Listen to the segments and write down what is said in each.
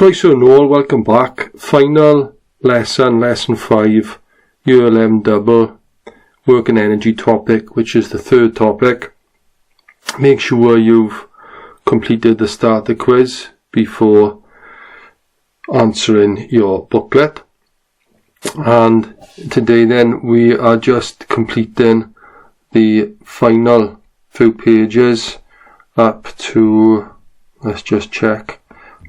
Croeso nôl, welcome back. Final lesson, lesson 5, year 11 double, work and energy topic, which is the third topic. Make sure you've completed the starter quiz before answering your booklet. And today then we are just completing the final few pages up to, let's just check.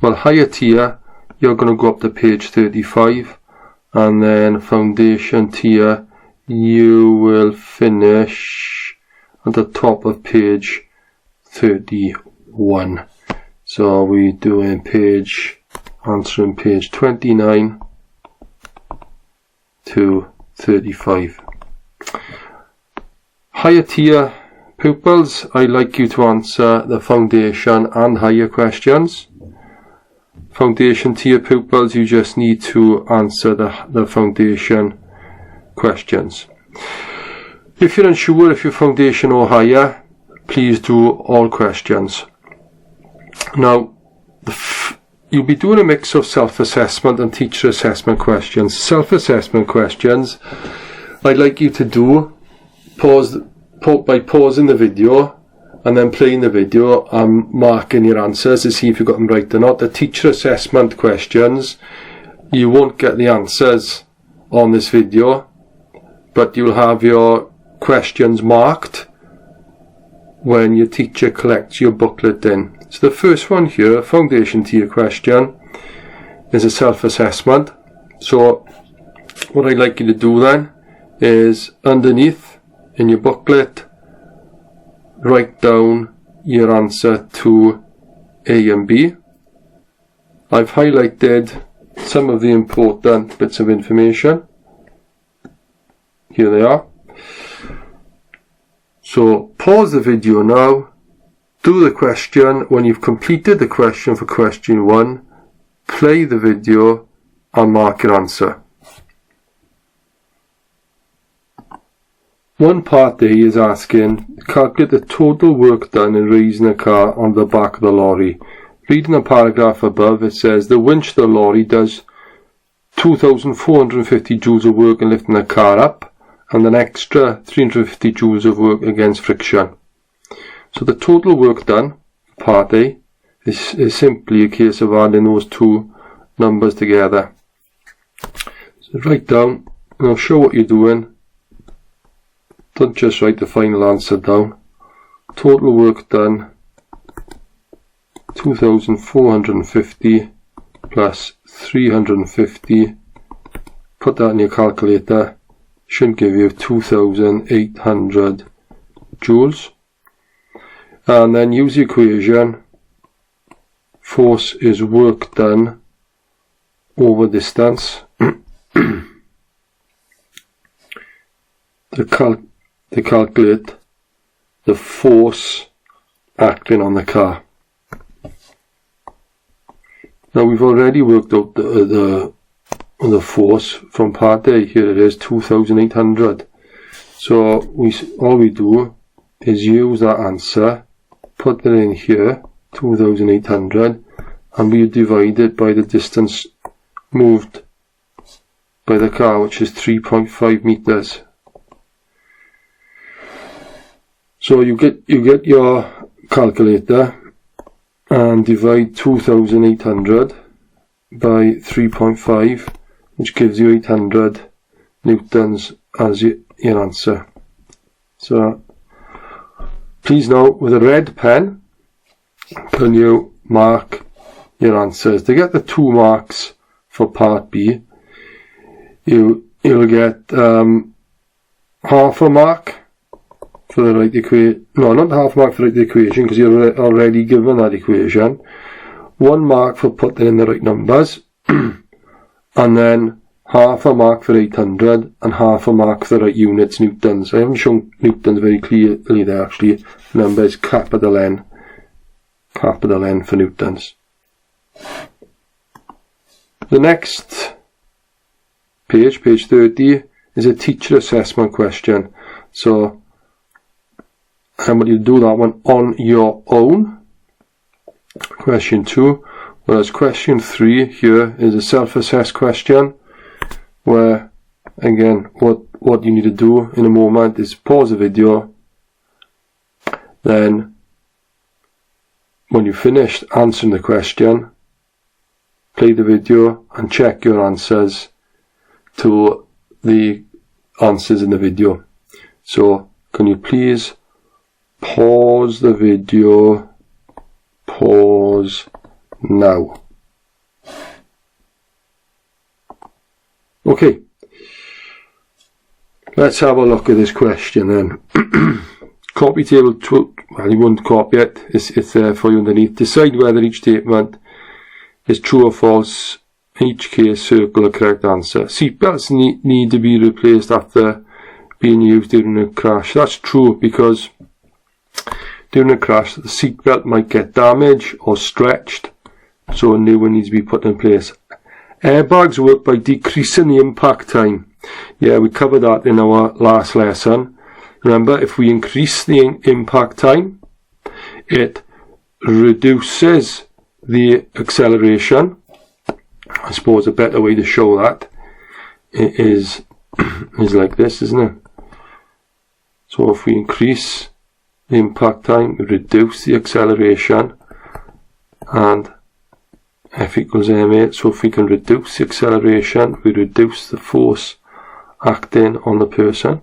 Well, higher tier, you're going to go up to page 35, and then foundation tier, you will finish at the top of page 31. So we're doing answering page 29 to 35. Higher tier pupils, I'd like you to answer the foundation and higher questions. Foundation tier pupils, you just need to answer the foundation questions. If you're unsure if you're foundation or higher, please do all questions. Now, you'll be doing a mix of self-assessment and teacher assessment questions. Self-assessment questions, I'd like you to do by pausing the video and then playing the video and marking your answers to see if you got them right or not. The teacher assessment questions, you won't get the answers on this video, but you'll have your questions marked when your teacher collects your booklet in. So the first one here, foundation tier question, is a self-assessment. So what I'd like you to do then is underneath in your booklet, write down your answer to A and B. I've highlighted some of the important bits of information. Here they are. So pause the video now, do the question. When you've completed the question for question 1, play the video and mark your answer. One part A is asking, calculate the total work done in raising a car on the back of the lorry. Reading the paragraph above, it says the winch of the lorry does 2,450 joules of work in lifting the car up, and an extra 350 joules of work against friction. So the total work done, part A, is simply a case of adding those two numbers together. So write down, and I'll show what you're doing. Don't just write the final answer down. Total work done, 2,450 plus 350. Put that in your calculator. Should give you 2,800 joules. And then use the equation. Force is work done over distance. To calculate the force acting on the car. Now we've already worked out the force from part A. Here it is, 2,800. So all we do is use that answer, put it in here, 2,800, and we divide it by the distance moved by the car, which is 3.5 meters. So you get your calculator and divide 2,800 by 3.5, which gives you 800 newtons as your answer. So please note, with a red pen, can you mark your answers? To get the 2 marks for part B, you'll get half a mark for the right equation. No, not half mark for the right equation, because you're already given that equation. 1 mark for putting in the right numbers, and then half a mark for 800 and half a mark for the right units, newtons. I haven't shown newtons very clearly there actually. The number is capital N for newtons. The next page 30, is a teacher assessment question. So I want you to do that one on your own. Question 2. Whereas question 3 here is a self-assessed question, where again what you need to do in a moment is pause the video, then when you've finished answering the question, play the video and check your answers to the answers in the video. So can you please pause the video, pause now. Okay, let's have a look at this question then. Copy table 2, well, you won't copy it, it's there for you underneath. Decide whether each statement is true or false. In each case, circle the correct answer. Seatbelts need to be replaced after being used during a crash. That's true, because during a crash the seatbelt might get damaged or stretched, so a new one needs to be put in place. Airbags work by decreasing the impact time. Yeah, we covered that in our last lesson. Remember, if we increase the impact time, it reduces the acceleration. I suppose a better way to show that is like this, isn't it? So if we increase the impact time, we reduce the acceleration, and F equals ma. So if we can reduce the acceleration, we reduce the force acting on the person.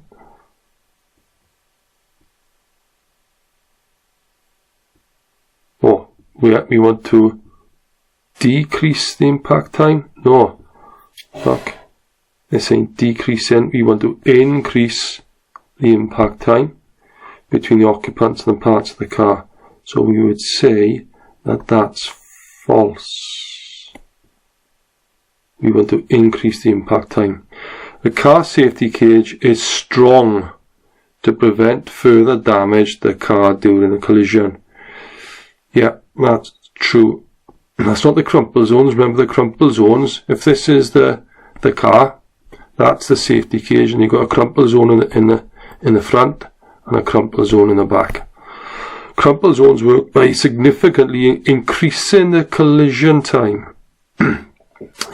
Oh, we want to decrease the impact time? No, look, this ain't decreasing. We want to increase the impact time between the occupants and the parts of the car. So we would say that that's false. We want to increase the impact time. The car safety cage is strong to prevent further damage to the car during a collision. Yeah, that's true. That's not the crumple zones. Remember the crumple zones? If this is the car, that's the safety cage, and you've got a crumple zone in the front and a crumple zone in the back. Crumple zones work by significantly increasing the collision time.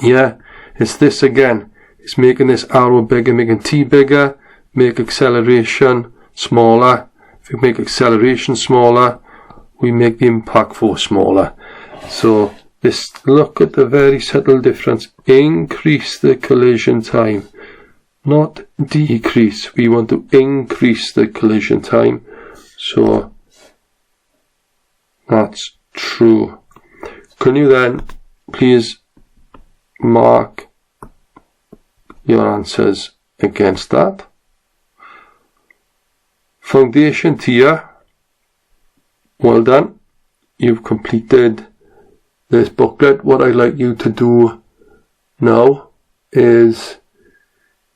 Yeah, it's this again. It's making this arrow bigger, making T bigger, make acceleration smaller. If we make acceleration smaller, we make the impact force smaller. So this, look at the very subtle difference. Increase the collision time, not decrease. We want to increase the collision time. So that's true. Can you then please mark your answers against that? Foundation tier. Well done. You've completed this booklet. What I'd like you to do now is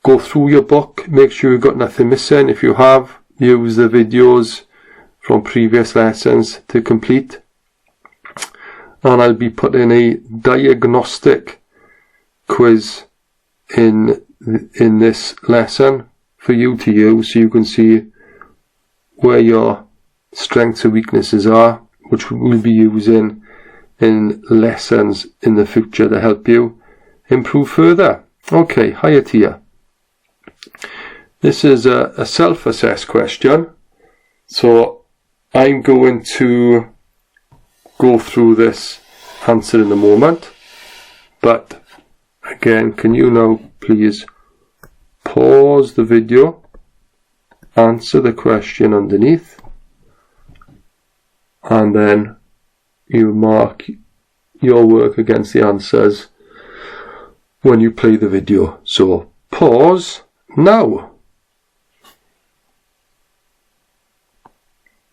go through your book, make sure you've got nothing missing. If you have, use the videos from previous lessons to complete. And I'll be putting a diagnostic quiz in this lesson for you to use, so you can see where your strengths and weaknesses are, which we'll be using in lessons in the future to help you improve further. Okay, higher tier. This is a self-assessed question, so I'm going to go through this answer in a moment, but again, can you now please pause the video, answer the question underneath, and then you mark your work against the answers when you play the video. So pause now.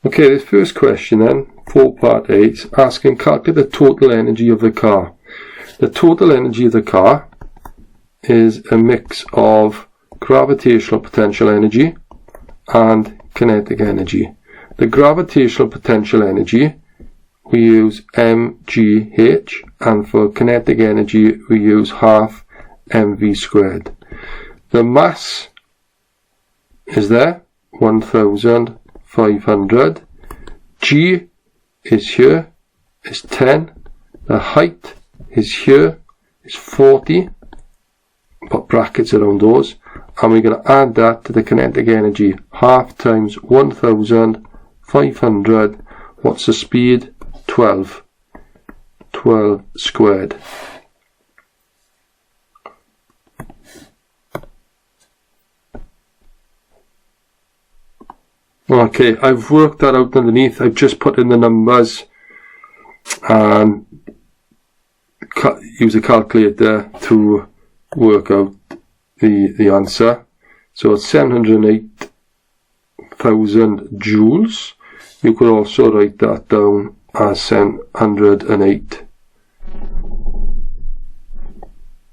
Okay, this first question then, for part 8, asking calculate the total energy of the car. The total energy of the car is a mix of gravitational potential energy and kinetic energy. The gravitational potential energy, we use mgh, and for kinetic energy we use half mv squared. The mass is there, 1,500. G is here, is 10. The height is here, is 40. Put brackets around those. And we're going to add that to the kinetic energy. Half times 1,500. What's the speed? 12. 12 squared. Okay, I've worked that out underneath. I've just put in the numbers and use a calculator to work out the answer. So it's 708,000 joules. You could also write that down as 708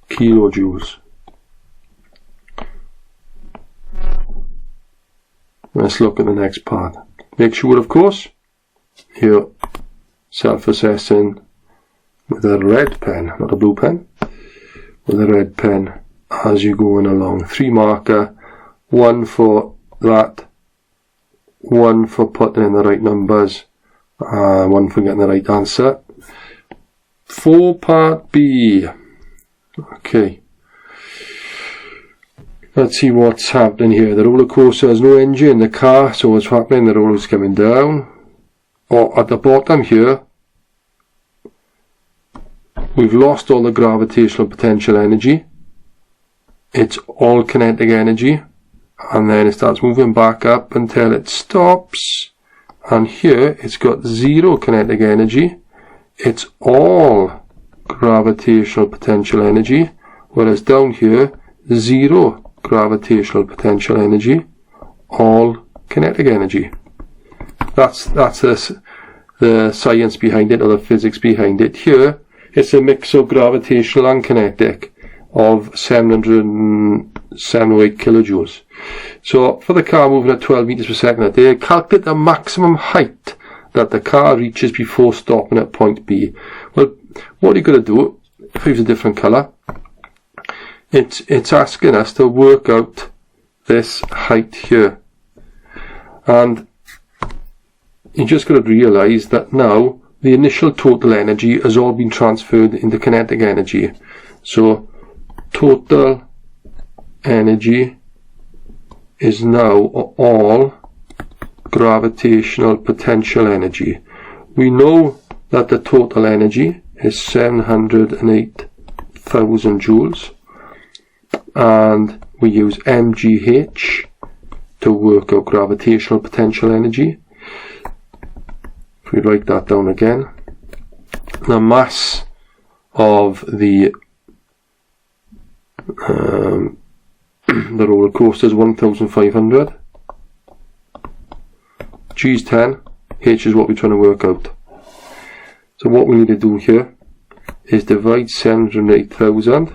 kilojoules. Let's look at the next part. Make sure, of course, you're self-assessing with a red pen, not a blue pen, with a red pen as you're going along. 3 marker, 1 for that, 1 for putting in the right numbers, 1 for getting the right answer. For part B. Okay. Let's see what's happening here. The roller coaster has no engine in the car, so what's happening? The roller's coming down. Or at the bottom here, we've lost all the gravitational potential energy. It's all kinetic energy. And then it starts moving back up until it stops. And here, it's got 0 kinetic energy. It's all gravitational potential energy. Whereas down here, 0 gravitational potential energy, all kinetic energy. That's the science behind it, or the physics behind it. Here, it's a mix of gravitational and kinetic of 708 kilojoules. So, for the car moving at 12 meters per second a day, calculate the maximum height that the car reaches before stopping at point B. Well, what are you going to do? If I use a different colour, it's asking us to work out this height here, and you just got to realise that now the initial total energy has all been transferred into kinetic energy. So total energy is now all gravitational potential energy. We know that the total energy is 708,000 joules. And we use mgh to work out gravitational potential energy. If we write that down again, the mass of the roller coaster is 1,500. G is 10, h is what we're trying to work out. So what we need to do here is divide 708,000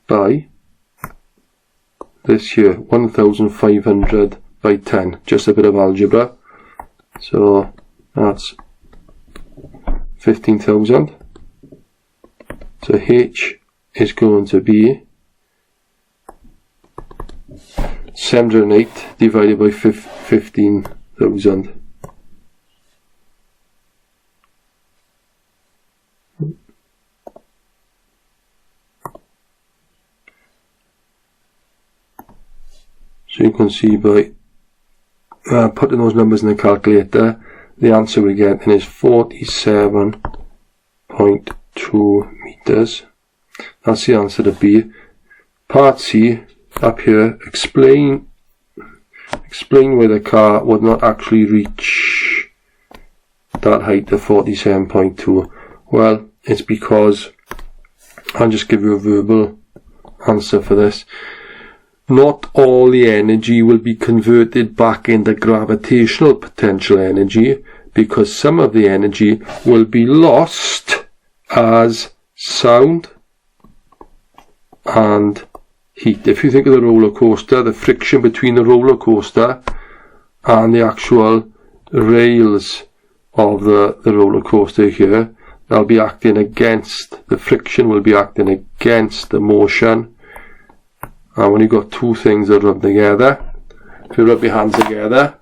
by this here, 1,500 by 10, just a bit of algebra. So that's 15,000. So h is going to be 708 divided by 15,000. So you can see by putting those numbers in the calculator, the answer we're getting is 47.2 meters. That's the answer to B. Part C, up here, explain why the car would not actually reach that height of 47.2. Well, it's because, I'll just give you a verbal answer for this. Not all the energy will be converted back into gravitational potential energy, because some of the energy will be lost as sound and heat. If you think of the roller coaster, the friction between the roller coaster and the actual rails of the roller coaster here, they'll be acting against, the friction will be acting against the motion. And when you've got two things that rub together, if you rub your hands together,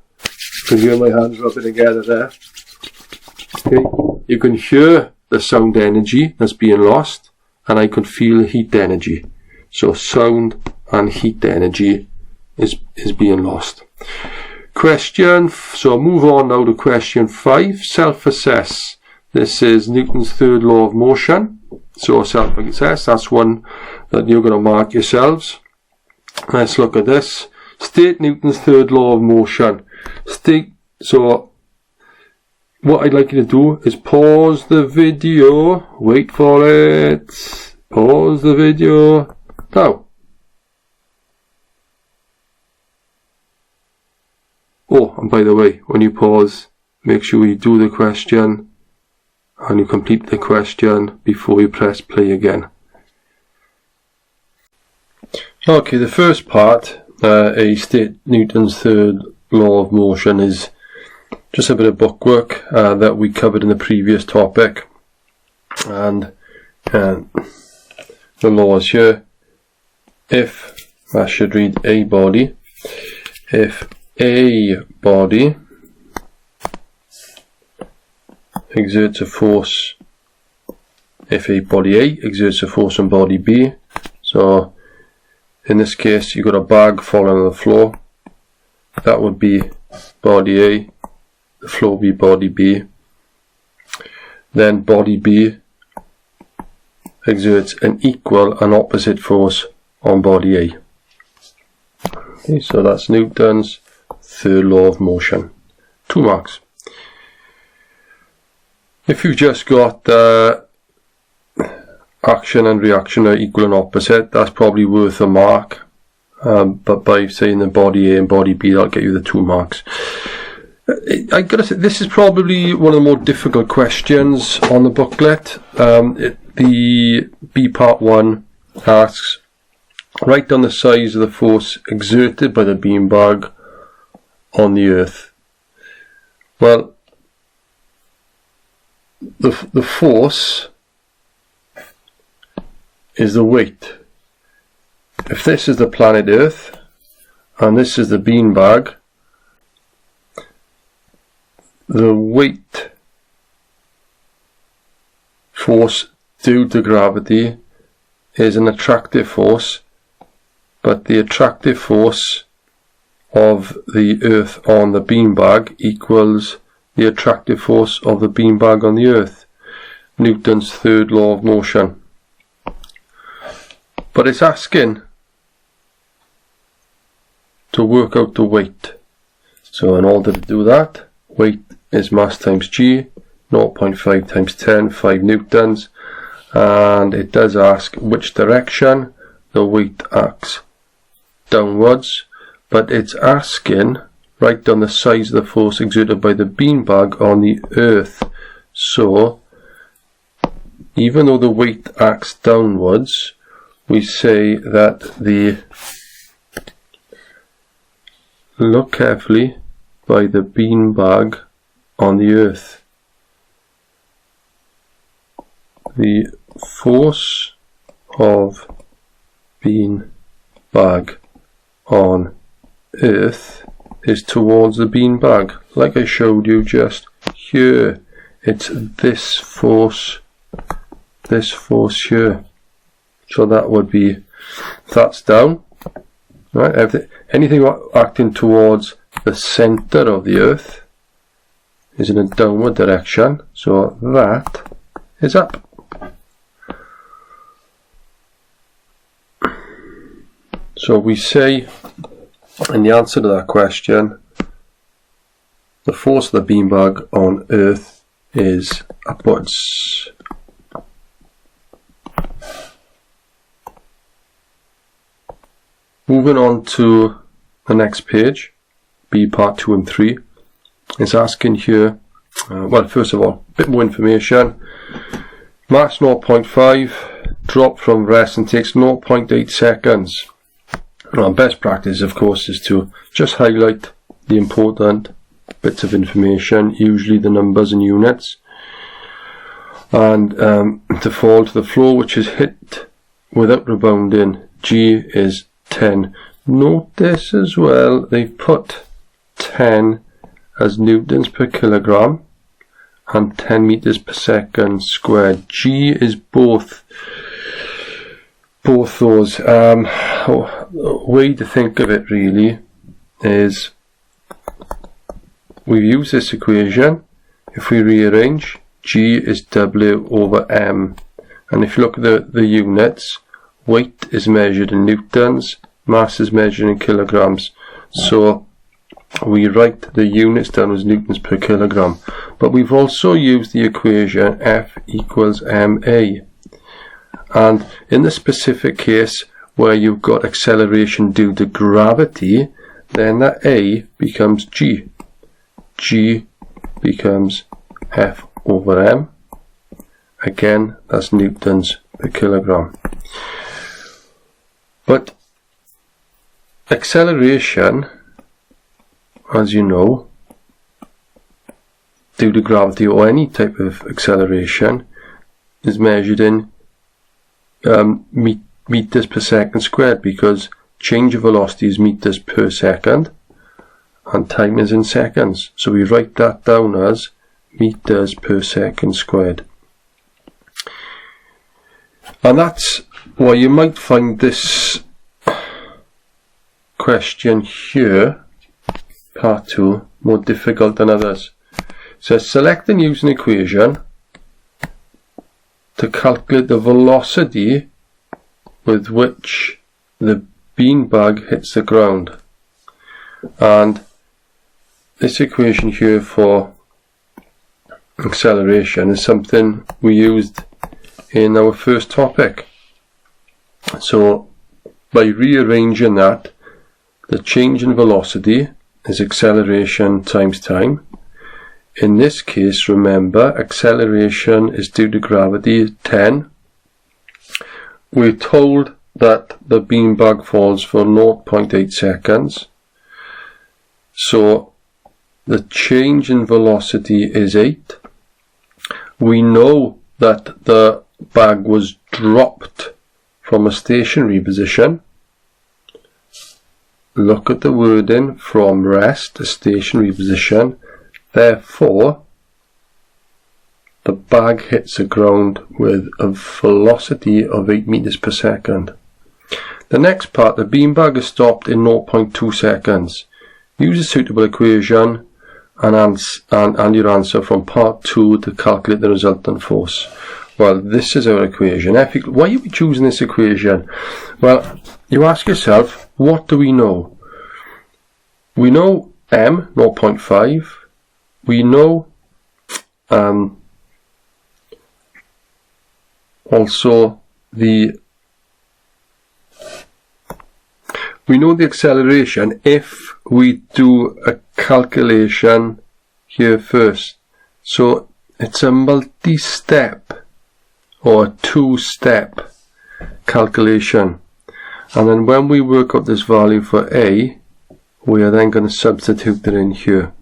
You can hear my hands rubbing together there. Okay. You can hear the sound energy that's being lost, and I can feel heat energy. So sound and heat energy is being lost. So move on now to question 5. Self-assess. This is Newton's third law of motion. So self-assess, that's one that you're going to mark yourselves. Let's look at this. State Newton's third law of motion. So what I'd like you to do is pause the video. Wait for it. Pause the video. Now. Oh, and by the way, when you pause, make sure you do the question and you complete the question before you press play again. Okay, the first part, state Newton's third law of motion, is just a bit of bookwork that we covered in the previous topic. And the laws here. If, I should read a body, if a body exerts a force, if a body A exerts a force on body B, so in this case you've got a bag falling on the floor, that would be body A, the floor would be body B, then body B exerts an equal and opposite force on body A. Okay, so that's Newton's third law of motion. 2 marks. If you've just got action and reaction are equal and opposite, that's probably worth a mark. But by saying the body A and body B, that'll get you the 2 marks. I gotta say, this is probably one of the more difficult questions on the booklet. The B part 1 asks, write down the size of the force exerted by the beanbag on the earth. Well, the force is the weight. If this is the planet Earth and this is the beanbag, the weight force due to gravity is an attractive force, but the attractive force of the Earth on the beanbag equals the attractive force of the beanbag on the Earth. Newton's third law of motion. But it's asking to work out the weight. So in order to do that, weight is mass times G, 0.5 times 10, 5 newtons, and it does ask which direction the weight acts downwards, but it's asking write down the size of the force exerted by the beanbag on the earth. So even though the weight acts downwards, we say that look carefully by the beanbag on the earth. The force of beanbag on earth is towards the beanbag, like I showed you just here. It's this force here. So that would be, that's down, right? Anything acting towards the center of the earth is in a downward direction, so that is up. So we say in the answer to that question, the force of the beanbag on earth is upwards. Moving on to the next page, B part 2 and 3, it's asking here, well, first of all, a bit more information. Mass 0.5, drop from rest and takes 0.8 seconds. Now, best practice, of course, is to just highlight the important bits of information, usually the numbers and units, and to fall to the floor, which is hit without rebounding. G is 10. Notice as well they've put 10 as newtons per kilogram and 10 meters per second squared. G is both those. Way to think of it really is we use this equation. If we rearrange, G is W over M, and if you look at the units, weight is measured in newtons, mass is measured in kilograms, so we write the units down as newtons per kilogram. But we've also used the equation F equals ma, and in the specific case where you've got acceleration due to gravity, then that A becomes G. G becomes F over M. Again, that's newtons per kilogram. But acceleration, as you know, due to gravity or any type of acceleration, is measured in meters per second squared, because change of velocity is meters per second and time is in seconds. So we write that down as meters per second squared. And that's why you might find this question here, part 2, more difficult than others. It says select and use an equation to calculate the velocity with which the beanbag hits the ground. And this equation here for acceleration is something we used in our first topic. So by rearranging that, the change in velocity is acceleration times time. In this case, remember, acceleration is due to gravity 10. We're told that the beanbag falls for 0.8 seconds. So the change in velocity is 8. We know that the bag was dropped from a stationary position. Look at the wording, from rest to stationary position. Therefore, the bag hits the ground with a velocity of 8 meters per second. The next part, the beanbag is stopped in 0.2 seconds. Use a suitable equation and your answer from part 2 to calculate the resultant force. Well, this is our equation. Why are we choosing this equation? Well, you ask yourself, what do we know? We know m, 0.5. We know also the acceleration if we do a calculation here first. So it's a multi-step or a two-step calculation, and then when we work out this value for A, we are then going to substitute it in here.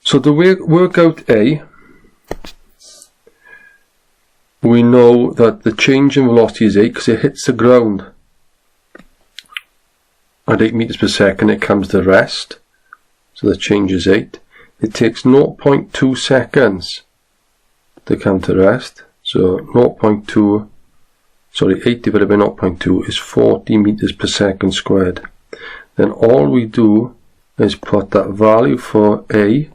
So to work out A, we know that the change in velocity is 8 because it hits the ground at 8 meters per second. It comes to rest, so the change is 8. It takes 0.2 seconds to come to rest, so 8 divided by 0.2 is 40 meters per second squared. Then all we do is put that value for A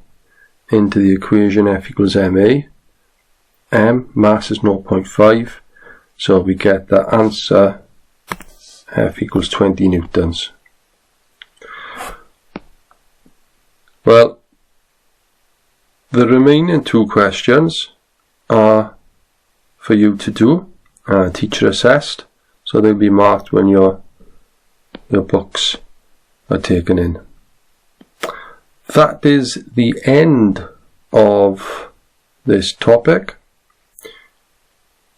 into the equation F equals ma. M, mass is 0.5, so we get the answer F equals 20 newtons. Well, the remaining two questions are for you to do, teacher assessed, so they'll be marked when your books are taken in. That is the end of this topic.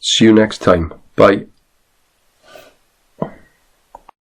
See you next time. Bye.